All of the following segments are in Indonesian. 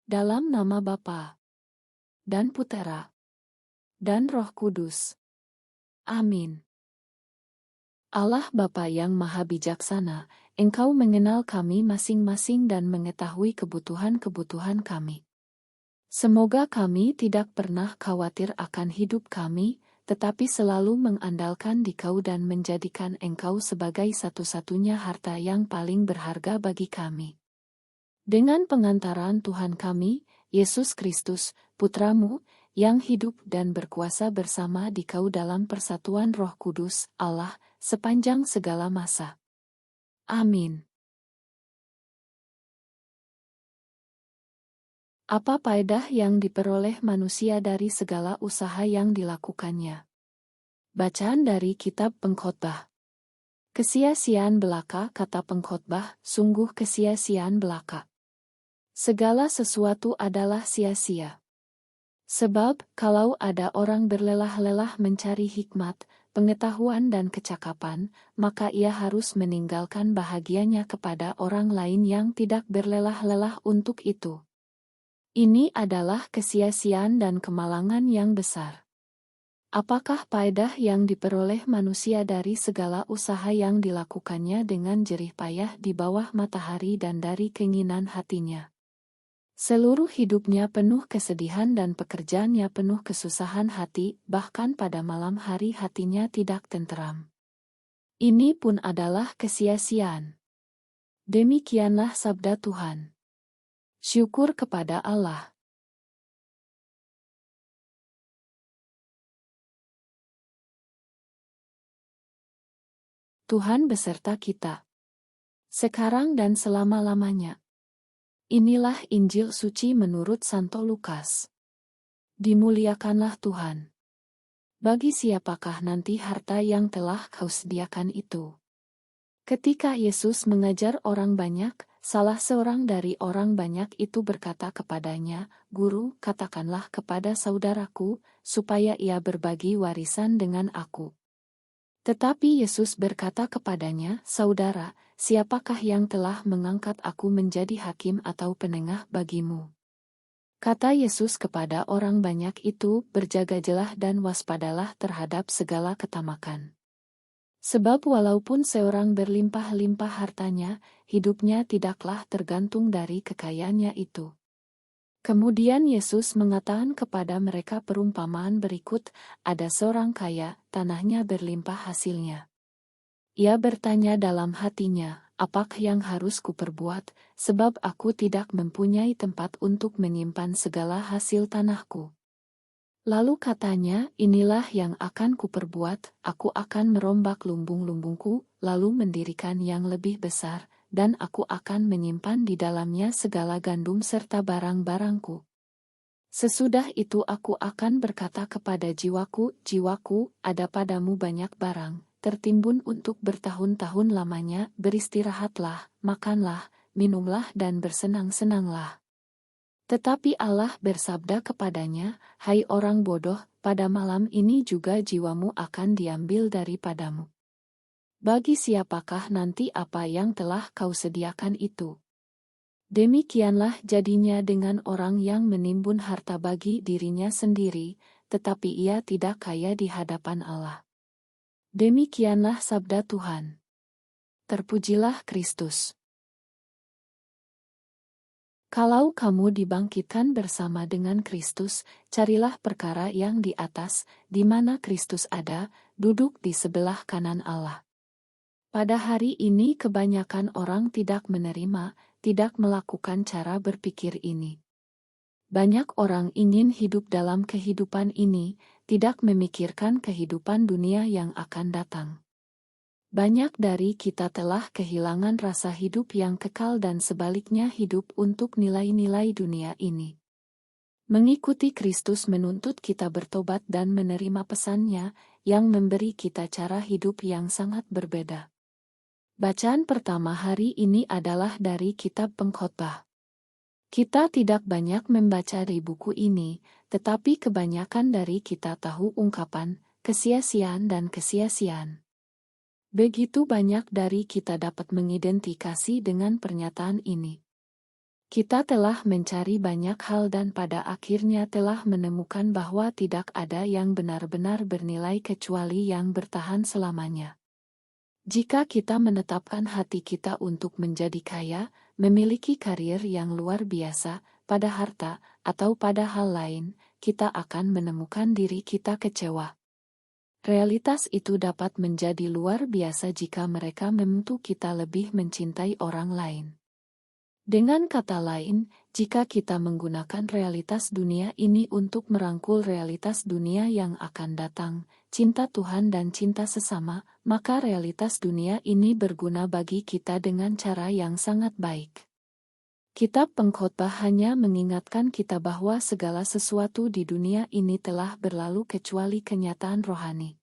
Dalam nama Bapa dan Putera dan Roh Kudus. Amin. Allah Bapa yang Maha Bijaksana, Engkau mengenal kami masing-masing dan mengetahui kebutuhan-kebutuhan kami. Semoga kami tidak pernah khawatir akan hidup kami, tetapi selalu mengandalkan Dikau dan menjadikan Engkau sebagai satu-satunya harta yang paling berharga bagi kami. Dengan pengantaran Tuhan kami, Yesus Kristus, Putra-Mu, yang hidup dan berkuasa bersama Dikau dalam persatuan Roh Kudus, Allah, sepanjang segala masa. Amin. Apa faedah yang diperoleh manusia dari segala usaha yang dilakukannya? Bacaan dari Kitab Pengkhotbah. Kesia-siaan belaka, kata pengkhotbah, sungguh kesia-siaan belaka. Segala sesuatu adalah sia-sia. Sebab, kalau ada orang berlelah-lelah mencari hikmat, pengetahuan dan kecakapan, maka ia harus meninggalkan bahagianya kepada orang lain yang tidak berlelah-lelah untuk itu. Ini adalah kesia-siaan dan kemalangan yang besar. Apakah faedah yang diperoleh manusia dari segala usaha yang dilakukannya dengan jerih payah di bawah matahari dan dari keinginan hatinya? Seluruh hidupnya penuh kesedihan dan pekerjaannya penuh kesusahan hati, bahkan pada malam hari hatinya tidak tenteram. Ini pun adalah kesia-siaan. Demikianlah sabda Tuhan. Syukur kepada Allah. Tuhan beserta kita, sekarang dan selama-lamanya. Inilah Injil suci menurut Santo Lukas. Dimuliakanlah Tuhan. Bagi siapakah nanti harta yang telah kau sediakan itu? Ketika Yesus mengajar orang banyak, salah seorang dari orang banyak itu berkata kepadanya, "Guru, katakanlah kepada saudaraku, supaya ia berbagi warisan dengan aku." Tetapi Yesus berkata kepadanya, "Saudara, siapakah yang telah mengangkat aku menjadi hakim atau penengah bagimu?" Kata Yesus kepada orang banyak itu, "Berjaga-jalah dan waspadalah terhadap segala ketamakan. Sebab walaupun seorang berlimpah-limpah hartanya, hidupnya tidaklah tergantung dari kekayaannya itu." Kemudian Yesus mengatakan kepada mereka perumpamaan berikut, ada seorang kaya, tanahnya berlimpah hasilnya. Ia bertanya dalam hatinya, apakah yang harus kuperbuat, sebab aku tidak mempunyai tempat untuk menyimpan segala hasil tanahku. Lalu katanya, inilah yang akan kuperbuat, aku akan merombak lumbung-lumbungku, lalu mendirikan yang lebih besar, dan aku akan menyimpan di dalamnya segala gandum serta barang-barangku. Sesudah itu aku akan berkata kepada jiwaku, jiwaku, ada padamu banyak barang, tertimbun untuk bertahun-tahun lamanya, beristirahatlah, makanlah, minumlah dan bersenang-senanglah. Tetapi Allah bersabda kepadanya, hai orang bodoh, pada malam ini juga jiwamu akan diambil daripadamu. Bagi siapakah nanti apa yang telah kau sediakan itu? Demikianlah jadinya dengan orang yang menimbun harta bagi dirinya sendiri, tetapi ia tidak kaya di hadapan Allah. Demikianlah sabda Tuhan. Terpujilah Kristus. Kalau kamu dibangkitkan bersama dengan Kristus, carilah perkara yang di atas, di mana Kristus ada, duduk di sebelah kanan Allah. Pada hari ini kebanyakan orang tidak menerima, tidak melakukan cara berpikir ini. Banyak orang ingin hidup dalam kehidupan ini, tidak memikirkan kehidupan dunia yang akan datang. Banyak dari kita telah kehilangan rasa hidup yang kekal dan sebaliknya hidup untuk nilai-nilai dunia ini. Mengikuti Kristus menuntut kita bertobat dan menerima pesan-Nya, yang memberi kita cara hidup yang sangat berbeda. Bacaan pertama hari ini adalah dari Kitab Pengkhotbah. Kita tidak banyak membaca di buku ini, tetapi kebanyakan dari kita tahu ungkapan, kesia-siaan dan kesia-siaan. Begitu banyak dari kita dapat mengidentifikasi dengan pernyataan ini. Kita telah mencari banyak hal dan pada akhirnya telah menemukan bahwa tidak ada yang benar-benar bernilai kecuali yang bertahan selamanya. Jika kita menetapkan hati kita untuk menjadi kaya, memiliki karir yang luar biasa, pada harta, atau pada hal lain, kita akan menemukan diri kita kecewa. Realitas itu dapat menjadi luar biasa jika mereka membantu kita lebih mencintai orang lain. Dengan kata lain, jika kita menggunakan realitas dunia ini untuk merangkul realitas dunia yang akan datang, cinta Tuhan dan cinta sesama, maka realitas dunia ini berguna bagi kita dengan cara yang sangat baik. Kitab Pengkhotbah hanya mengingatkan kita bahwa segala sesuatu di dunia ini telah berlalu kecuali kenyataan rohani.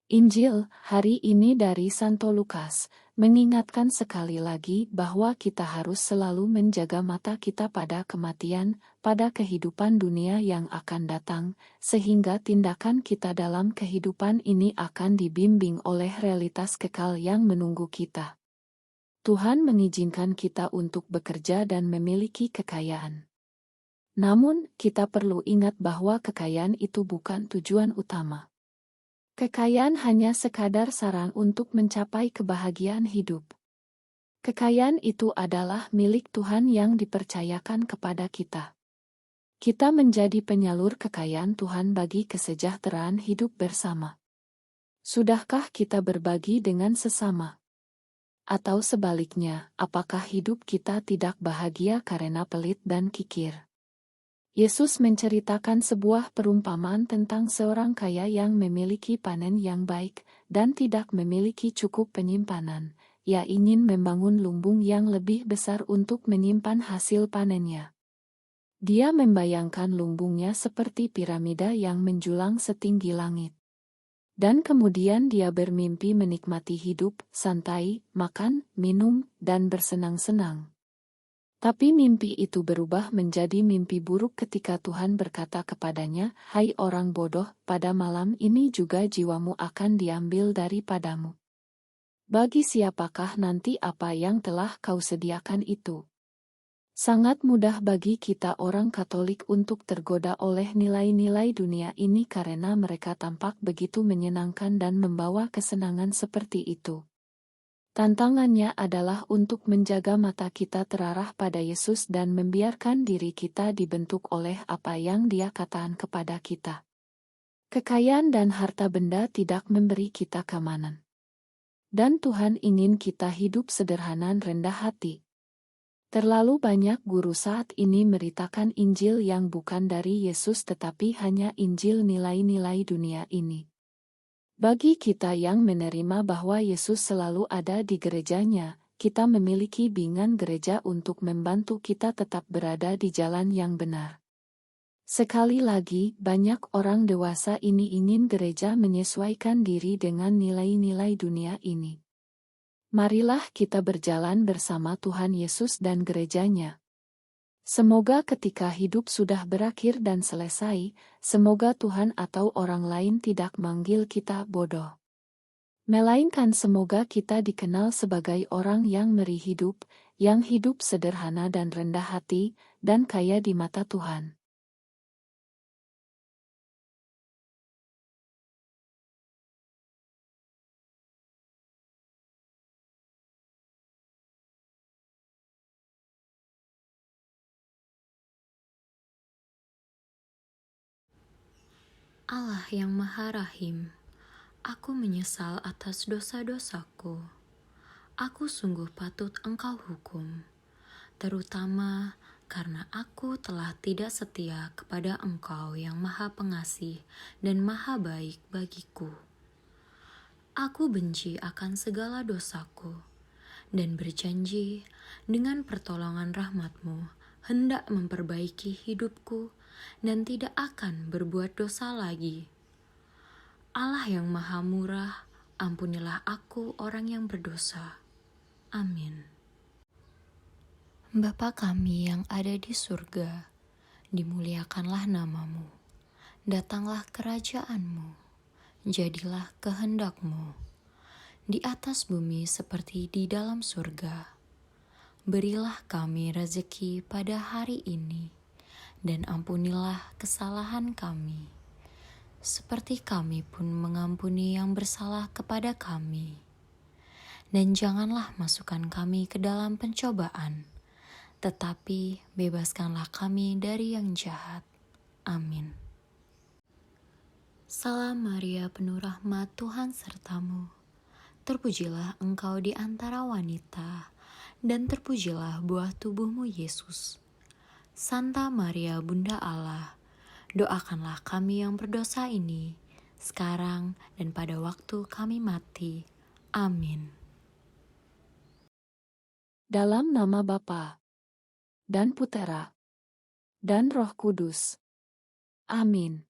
Injil hari ini dari Santo Lukas mengingatkan sekali lagi bahwa kita harus selalu menjaga mata kita pada kematian, pada kehidupan dunia yang akan datang, sehingga tindakan kita dalam kehidupan ini akan dibimbing oleh realitas kekal yang menunggu kita. Tuhan mengizinkan kita untuk bekerja dan memiliki kekayaan. Namun, kita perlu ingat bahwa kekayaan itu bukan tujuan utama. Kekayaan hanya sekadar saran untuk mencapai kebahagiaan hidup. Kekayaan itu adalah milik Tuhan yang dipercayakan kepada kita. Kita menjadi penyalur kekayaan Tuhan bagi kesejahteraan hidup bersama. Sudahkah kita berbagi dengan sesama? Atau sebaliknya, apakah hidup kita tidak bahagia karena pelit dan kikir? Yesus menceritakan sebuah perumpamaan tentang seorang kaya yang memiliki panen yang baik dan tidak memiliki cukup penyimpanan. Ia ingin membangun lumbung yang lebih besar untuk menyimpan hasil panennya. Dia membayangkan lumbungnya seperti piramida yang menjulang setinggi langit. Dan kemudian dia bermimpi menikmati hidup, santai, makan, minum, dan bersenang-senang. Tapi mimpi itu berubah menjadi mimpi buruk ketika Tuhan berkata kepadanya, "Hai orang bodoh, pada malam ini juga jiwamu akan diambil daripadamu. Bagi siapakah nanti apa yang telah kau sediakan itu?" Sangat mudah bagi kita orang Katolik untuk tergoda oleh nilai-nilai dunia ini karena mereka tampak begitu menyenangkan dan membawa kesenangan seperti itu. Tantangannya adalah untuk menjaga mata kita terarah pada Yesus dan membiarkan diri kita dibentuk oleh apa yang Dia katakan kepada kita. Kekayaan dan harta benda tidak memberi kita keamanan. Dan Tuhan ingin kita hidup sederhana dan rendah hati. Terlalu banyak guru saat ini meritakan Injil yang bukan dari Yesus tetapi hanya Injil nilai-nilai dunia ini. Bagi kita yang menerima bahwa Yesus selalu ada di gerejanya, kita memiliki bimbingan gereja untuk membantu kita tetap berada di jalan yang benar. Sekali lagi, banyak orang dewasa ini ingin gereja menyesuaikan diri dengan nilai-nilai dunia ini. Marilah kita berjalan bersama Tuhan Yesus dan gerejanya. Semoga ketika hidup sudah berakhir dan selesai, semoga Tuhan atau orang lain tidak manggil kita bodoh. Melainkan semoga kita dikenal sebagai orang yang meri hidup, yang hidup sederhana dan rendah hati, dan kaya di mata Tuhan. Allah yang Maha Rahim, aku menyesal atas dosa-dosaku. Aku sungguh patut Engkau hukum, terutama karena aku telah tidak setia kepada Engkau yang Maha Pengasih dan Maha Baik bagiku. Aku benci akan segala dosaku dan berjanji dengan pertolongan rahmat-Mu hendak memperbaiki hidupku dan tidak akan berbuat dosa lagi. Allah yang Maha Murah, ampunilah aku orang yang berdosa. Amin. Bapa kami yang ada di surga, dimuliakanlah nama-Mu. Datanglah kerajaan-Mu. Jadilah kehendak-Mu di atas bumi seperti di dalam surga. Berilah kami rezeki pada hari ini, dan ampunilah kesalahan kami, seperti kami pun mengampuni yang bersalah kepada kami. Dan janganlah masukkan kami ke dalam pencobaan, tetapi bebaskanlah kami dari yang jahat. Amin. Salam Maria, penuh rahmat, Tuhan sertamu. Terpujilah engkau di antara wanita, dan terpujilah buah tubuhmu Yesus. Santa Maria, Bunda Allah, doakanlah kami yang berdosa ini, sekarang dan pada waktu kami mati. Amin. Dalam nama Bapa dan Putera dan Roh Kudus. Amin.